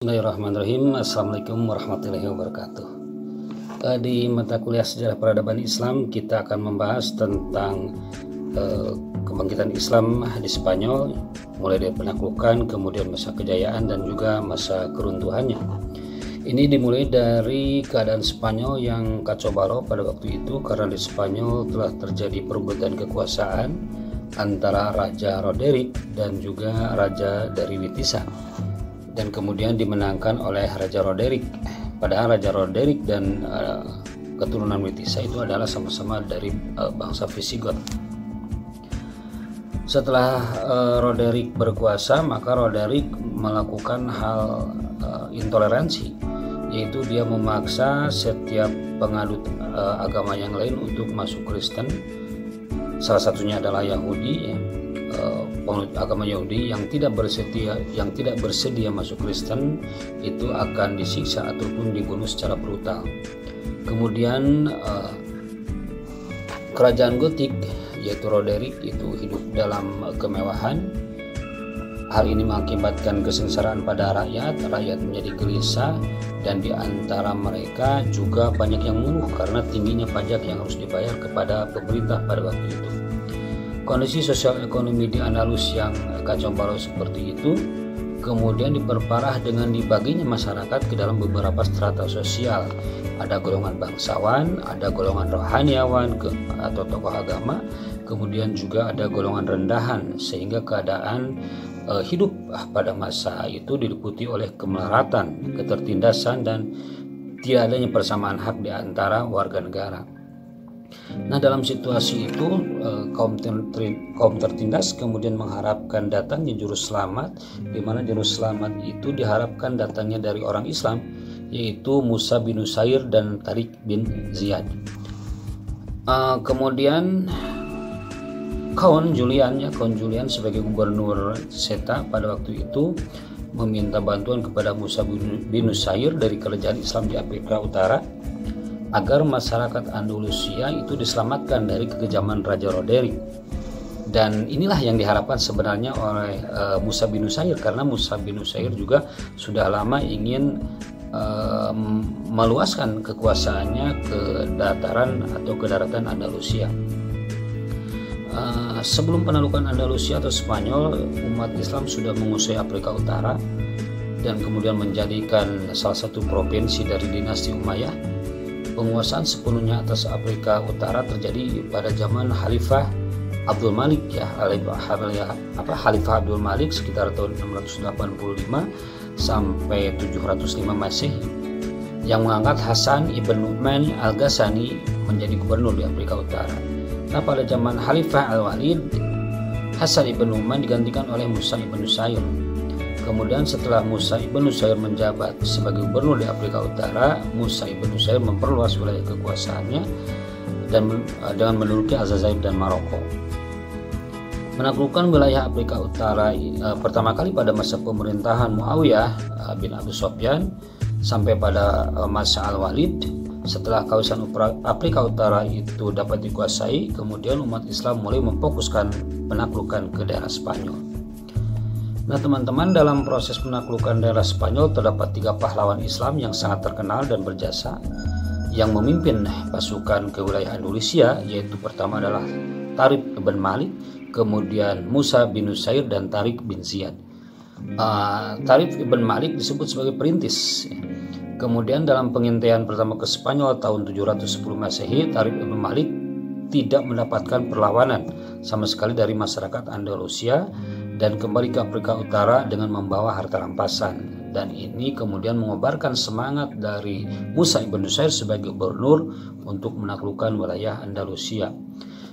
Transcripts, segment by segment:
Bismillahirrahmanirrahim. Assalamualaikum warahmatullahi wabarakatuh. Di mata kuliah sejarah peradaban Islam kita akan membahas tentang kebangkitan Islam di Spanyol, mulai dari penaklukan, kemudian masa kejayaan dan juga masa keruntuhannya. Ini dimulai dari keadaan Spanyol yang kacau balau pada waktu itu karena di Spanyol telah terjadi perebutan kekuasaan antara Raja Roderick dan juga Raja dari Witisa, dan kemudian dimenangkan oleh Raja Roderick. Padahal Raja Roderick dan keturunan Witisa itu adalah sama-sama dari bangsa Visigoth. Setelah Roderick berkuasa, maka Roderick melakukan hal intoleransi, yaitu dia memaksa setiap pengadut agama yang lain untuk masuk Kristen. Salah satunya adalah Yahudi, penganut agama Yahudi yang tidak bersedia masuk Kristen itu akan disiksa ataupun dibunuh secara brutal. Kemudian kerajaan Gotik yaitu Roderick itu hidup dalam kemewahan. Hal ini mengakibatkan kesengsaraan pada rakyat menjadi gelisah, dan di antara mereka juga banyak yang mengeluh karena tingginya pajak yang harus dibayar kepada pemerintah pada waktu itu. Kondisi sosial ekonomi di Andalus yang kacau balau seperti itu kemudian diperparah dengan dibaginya masyarakat ke dalam beberapa strata sosial. Ada golongan bangsawan, ada golongan rohaniawan atau tokoh agama, kemudian juga ada golongan rendahan, sehingga keadaan hidup pada masa itu diliputi oleh kemelaratan, ketertindasan, dan tidak adanya persamaan hak di antara warga negara. Nah, dalam situasi itu kaum tertindas kemudian mengharapkan datangnya juru selamat, di mana juru selamat itu diharapkan datangnya dari orang Islam, yaitu Musa bin Nusair dan Tariq bin Ziyad. Kemudian Kaun Julian sebagai gubernur Seta pada waktu itu meminta bantuan kepada Musa bin Nusair dari kerajaan Islam di Afrika Utara agar masyarakat Andalusia itu diselamatkan dari kekejaman Raja Roderick. Dan inilah yang diharapkan sebenarnya oleh Musa bin Nusair, karena Musa bin Nusair juga sudah lama ingin meluaskan kekuasaannya ke dataran atau ke daratan Andalusia. Sebelum penaklukan Andalusia atau Spanyol, umat Islam sudah menguasai Afrika Utara dan kemudian menjadikan salah satu provinsi dari dinasti Umayyah. Penguasaan sepenuhnya atas Afrika Utara terjadi pada zaman Khalifah Abdul Malik, Khalifah Abdul Malik sekitar tahun 685 sampai 705 Masehi, yang mengangkat Hasan ibn Nu'man al-Ghassani menjadi gubernur di Afrika Utara. Nah, pada zaman Khalifah Al-Walid, Hasan ibn Nu'man digantikan oleh Musa ibn Nusair. Kemudian setelah Musa ibn Nusair menjabat sebagai gubernur di Afrika Utara, Musa ibn Nusair memperluas wilayah kekuasaannya dan dengan menduduki Aljazair dan Maroko. Menaklukkan wilayah Afrika Utara pertama kali pada masa pemerintahan Muawiyah bin Abi Sufyan sampai pada masa Al-Walid. Setelah kawasan Afrika Utara itu dapat dikuasai, kemudian umat Islam mulai memfokuskan penaklukan ke daerah Spanyol. Nah, teman-teman, dalam proses penaklukan daerah Spanyol terdapat 3 pahlawan Islam yang sangat terkenal dan berjasa yang memimpin pasukan ke wilayah Andalusia, yaitu pertama adalah Tariq bin Malik, kemudian Musa bin Nusair, dan Tariq bin Ziyad. Tariq bin Malik disebut sebagai perintis. Kemudian dalam pengintaian pertama ke Spanyol tahun 710 Masehi, Tariq bin Malik tidak mendapatkan perlawanan sama sekali dari masyarakat Andalusia dan kembali ke Afrika Utara dengan membawa harta rampasan. Dan ini kemudian mengobarkan semangat dari Musa ibn Nusair sebagai gubernur untuk menaklukkan wilayah Andalusia.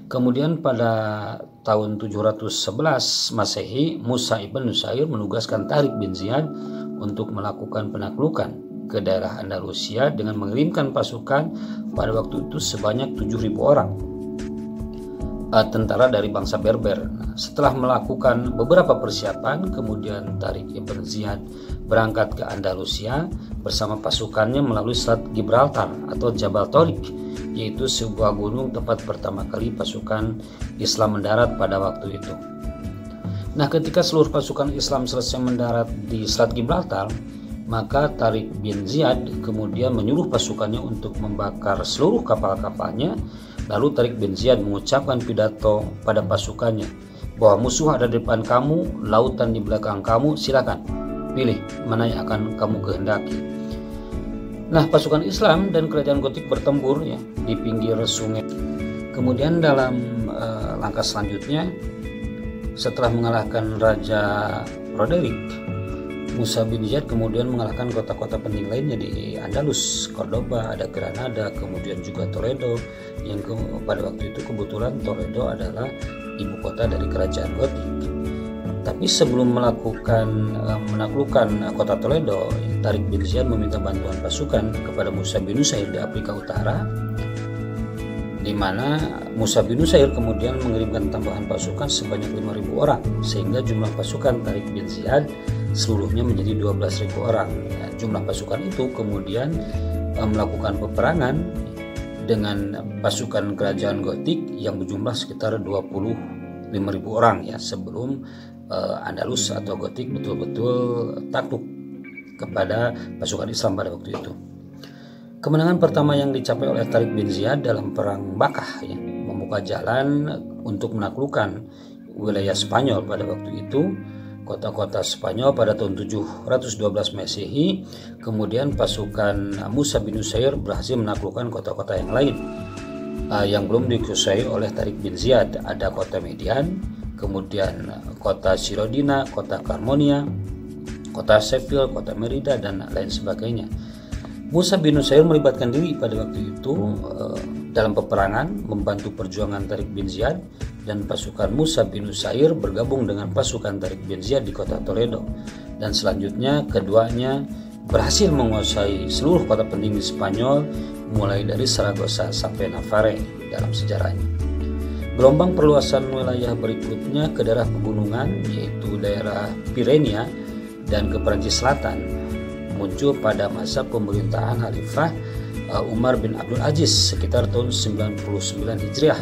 Kemudian pada tahun 711 Masehi, Musa ibn Nusair menugaskan Tariq bin Ziyad untuk melakukan penaklukan ke daerah Andalusia dengan mengirimkan pasukan pada waktu itu sebanyak 7.000 orang tentara dari bangsa Berber. Setelah melakukan beberapa persiapan, kemudian Tariq ibn Ziyad berangkat ke Andalusia bersama pasukannya melalui Selat Gibraltar atau Jabal Tariq, yaitu sebuah gunung tempat pertama kali pasukan Islam mendarat pada waktu itu. Nah, ketika seluruh pasukan Islam selesai mendarat di Selat Gibraltar, maka Tariq bin Ziyad kemudian menyuruh pasukannya untuk membakar seluruh kapal-kapalnya. Lalu Tariq bin Ziyad mengucapkan pidato pada pasukannya bahwa musuh ada di depan kamu, lautan di belakang kamu, silakan pilih mana yang akan kamu kehendaki. Nah, pasukan Islam dan kerajaan Gotik bertempur ya di pinggir sungai. Kemudian dalam langkah selanjutnya, setelah mengalahkan Raja Roderick, Musa bin Ziyad kemudian mengalahkan kota-kota penting lainnya di Andalus, Cordoba, ada Granada, kemudian juga Toledo, yang pada waktu itu kebetulan Toledo adalah ibu kota dari kerajaan Gotik. Tapi sebelum menaklukkan kota Toledo, Tariq bin Ziyad meminta bantuan pasukan kepada Musa bin Nusair di Afrika Utara, di mana Musa bin Nusair kemudian mengirimkan tambahan pasukan sebanyak 5.000 orang, sehingga jumlah pasukan Tariq bin Ziyad seluruhnya menjadi 12.000 orang. Jumlah pasukan itu kemudian melakukan peperangan dengan pasukan kerajaan Gotik yang berjumlah sekitar 25.000 orang ya, sebelum Andalus atau Gotik betul-betul takluk kepada pasukan Islam pada waktu itu. Kemenangan pertama yang dicapai oleh Tariq bin Ziyad dalam perang Bakah ya, membuka jalan untuk menaklukkan wilayah Spanyol pada waktu itu, kota-kota Spanyol pada tahun 712 Masehi. Kemudian pasukan Musa bin Nusair berhasil menaklukkan kota-kota yang lain yang belum dikuasai oleh Tariq bin Ziyad. Ada kota Median, kemudian kota Sirodina, kota Carmonia, kota Seville, kota Merida, dan lain sebagainya. Musa bin Nusair melibatkan diri pada waktu itu dalam peperangan, membantu perjuangan Tariq bin Ziyad, dan pasukan Musa bin Nusair bergabung dengan pasukan Tariq bin Ziyad di kota Toledo, dan selanjutnya keduanya berhasil menguasai seluruh kota penting di Spanyol, mulai dari Saragossa sampai Navarre dalam sejarahnya. Gelombang perluasan wilayah berikutnya ke daerah pegunungan, yaitu daerah Pirenia dan ke Perancis Selatan, muncul pada masa pemerintahan Khalifah Umar bin Abdul Aziz sekitar tahun 99 Hijriah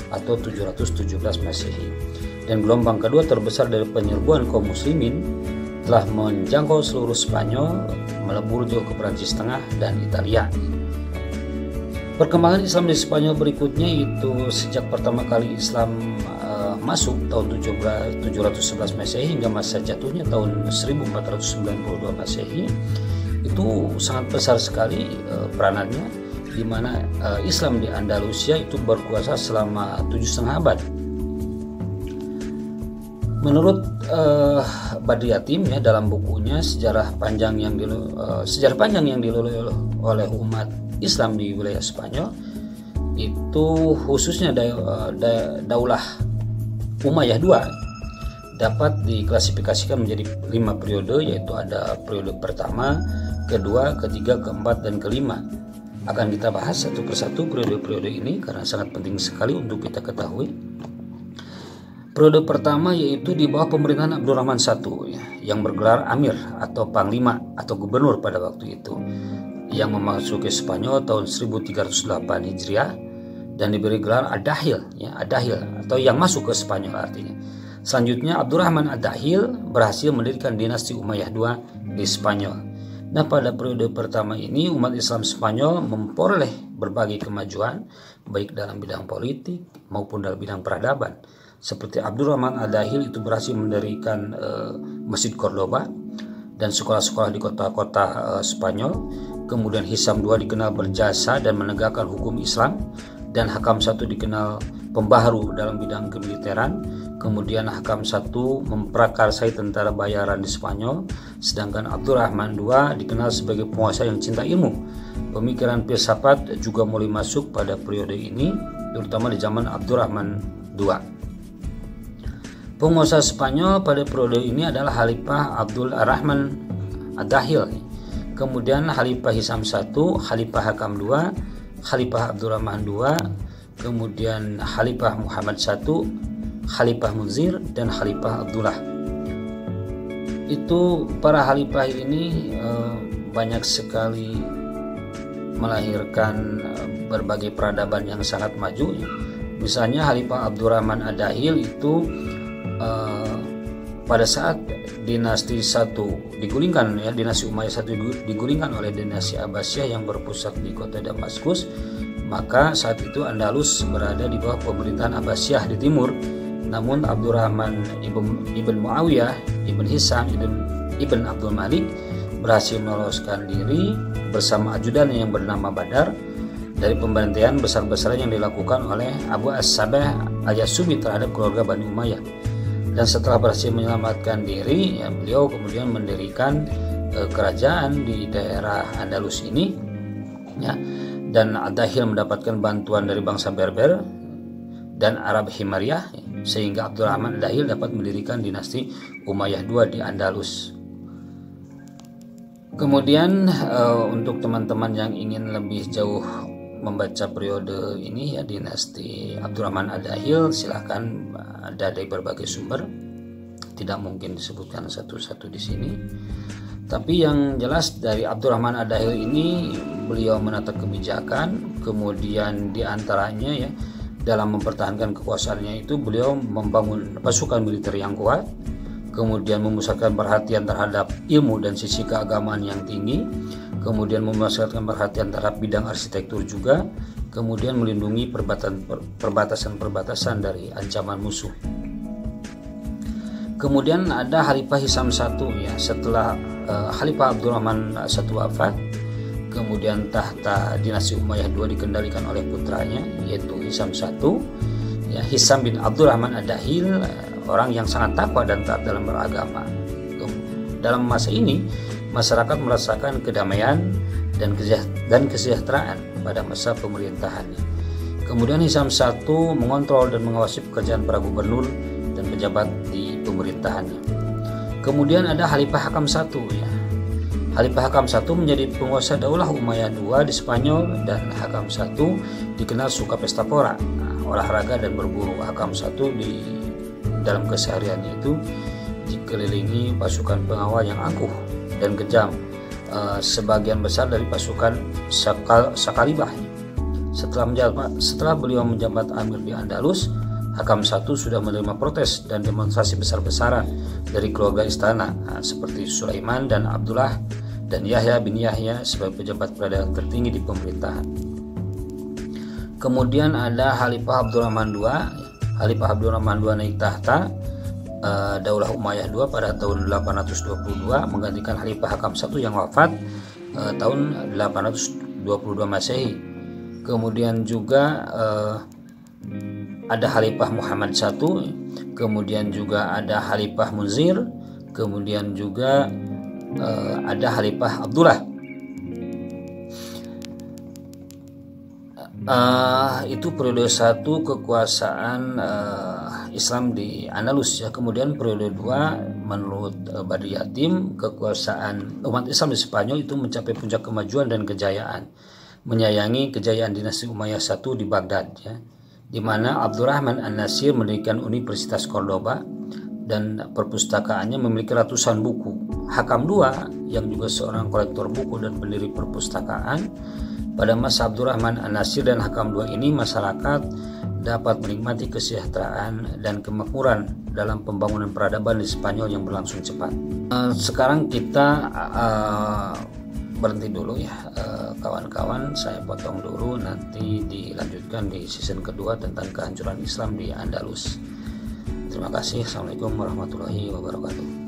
atau 717 Masehi. Dan gelombang kedua terbesar dari penyerbuan kaum muslimin telah menjangkau seluruh Spanyol, melebur jauh ke Perancis Tengah dan Italia. Perkembangan Islam di Spanyol berikutnya itu sejak pertama kali Islam masuk tahun 711 Masehi hingga masa jatuhnya tahun 1492 Masehi, itu sangat besar sekali peranannya, di mana Islam di Andalusia itu berkuasa selama 7,5 abad. Menurut Badri Yatim ya, dalam bukunya sejarah panjang yang dilalui oleh umat Islam di wilayah Spanyol, itu khususnya Daulah Umayyah II dapat diklasifikasikan menjadi 5 periode, yaitu ada periode pertama, kedua, ketiga, keempat, dan kelima. Akan kita bahas satu persatu periode-periode ini karena sangat penting sekali untuk kita ketahui. Periode pertama yaitu di bawah pemerintahan Abdurrahman I ya, yang bergelar Amir atau Panglima atau Gubernur pada waktu itu, yang memasuki Spanyol tahun 1308 Hijriah dan diberi gelar Ad-Dahil ya, Ad-Dahil atau yang masuk ke Spanyol artinya. Selanjutnya Abdurrahman Ad-Dahil berhasil mendirikan dinasti Umayyah II di Spanyol. Nah, pada periode pertama ini umat Islam Spanyol memperoleh berbagai kemajuan baik dalam bidang politik maupun dalam bidang peradaban. Seperti Abdurrahman Ad-Dahil itu berhasil mendirikan Masjid Cordoba dan sekolah-sekolah di kota-kota Spanyol. Kemudian Hisam II dikenal berjasa dan menegakkan hukum Islam, dan Hakam I dikenal pembaharu dalam bidang kemiliteran. Kemudian Hakam I memprakarsai tentara bayaran di Spanyol, sedangkan Abdurrahman II dikenal sebagai penguasa yang cinta ilmu. Pemikiran filsafat juga mulai masuk pada periode ini, terutama di zaman Abdurrahman II. Penguasa Spanyol pada periode ini adalah Khalifah Abdul Rahman Ad-Dahil, kemudian Khalifah Hisam I, Khalifah Hakam II, Khalifah Abdurrahman II, kemudian Khalifah Muhammad I, Khalifah Munzir, dan Khalifah Abdullah. Itu para khalifah ini banyak sekali melahirkan berbagai peradaban yang sangat maju. Misalnya Khalifah Abdurrahman Ad-Dahil itu pada saat dinasti 1 digulingkan ya, dinasti Umayyah I digulingkan oleh dinasti Abbasiyah yang berpusat di kota Damaskus, maka saat itu Andalus berada di bawah pemerintahan Abbasiyah di timur. Namun Abdurrahman ibn Muawiyah, ibn Hisam, ibn Abdul Malik berhasil meloloskan diri bersama ajudannya yang bernama Badar dari pembantaian besar-besaran yang dilakukan oleh Abu As-Sabah Al-Yasubi terhadap keluarga Bani Umayyah. Dan setelah berhasil menyelamatkan diri, ya, beliau kemudian mendirikan kerajaan di daerah Andalus ini, ya. Dan Ad-Dahil mendapatkan bantuan dari bangsa Berber dan Arab Himyariyah, sehingga Abdurrahman Ad-Dahil dapat mendirikan dinasti Umayyah II di Andalus. Kemudian untuk teman-teman yang ingin lebih jauh membaca periode ini ya, dinasti Abdurrahman Ad-Dahil, silahkan ada dari berbagai sumber, tidak mungkin disebutkan satu-satu di sini. Tapi yang jelas dari Abdurrahman Ad-Dahil ini, beliau menata kebijakan, kemudian diantaranya ya dalam mempertahankan kekuasaannya itu beliau membangun pasukan militer yang kuat, kemudian memusatkan perhatian terhadap ilmu dan sisi keagamaan yang tinggi, kemudian memusatkan perhatian terhadap bidang arsitektur juga, kemudian melindungi perbatasan-perbatasan dari ancaman musuh. Kemudian ada Khalifah Hisam I ya, setelah Khalifah Abdurrahman I wafat, kemudian tahta dinasti Umayyah II dikendalikan oleh putranya yaitu Hisam I ya, Hisam bin Abdurrahman Ad-Dahil, orang yang sangat takwa dan taat dalam beragama. Dalam masa ini masyarakat merasakan kedamaian dan kesejahteraan pada masa pemerintahannya. Kemudian Hisam I mengontrol dan mengawasi pekerjaan para gubernur dan pejabat di pemerintahannya. Kemudian ada Khalifah Hakam I ya. Khalifah Hakam I menjadi penguasa Daulah Umayyah II di Spanyol, dan Hakam I dikenal suka pesta pora, olahraga dan berburu. Hakam I di dalam kesehariannya itu dikelilingi pasukan pengawal yang angkuh dan kejam, sebagian besar dari pasukan Sakalibah. Setelah beliau menjabat amir di Andalus, Hakam I sudah menerima protes dan demonstrasi besar-besaran dari keluarga istana, seperti Sulaiman dan Abdullah dan Yahya bin Yahya sebagai pejabat peradaban tertinggi di pemerintahan. Kemudian ada Khalifah Abdurrahman II. Khalifah Abdurrahman II naik tahta Daulah Umayyah II pada tahun 822, menggantikan Khalifah Hakam I yang wafat tahun 822 Masehi. Kemudian juga ada Khalifah Muhammad I, kemudian juga ada Khalifah Munzir, kemudian juga ada Khalifah Abdullah. Itu periode 1 kekuasaan Islam di Andalus ya. Kemudian periode 2 menurut Badri Yatim, kekuasaan umat Islam di Spanyol itu mencapai puncak kemajuan dan kejayaan, menyayangi kejayaan dinasti Umayyah I di Baghdad ya, di mana Abdurrahman An-Nasir mendirikan Universitas Cordoba dan perpustakaannya memiliki ratusan buku. Hakam II yang juga seorang kolektor buku dan pendiri perpustakaan, pada masa Abdurrahman An-Nasir dan Hakam II ini masyarakat dapat menikmati kesejahteraan dan kemakmuran dalam pembangunan peradaban di Spanyol yang berlangsung cepat. Sekarang kita berhenti dulu ya kawan-kawan, saya potong dulu, nanti dilanjutkan di season kedua tentang kehancuran Islam di Andalus. Terima kasih. Assalamualaikum warahmatullahi wabarakatuh.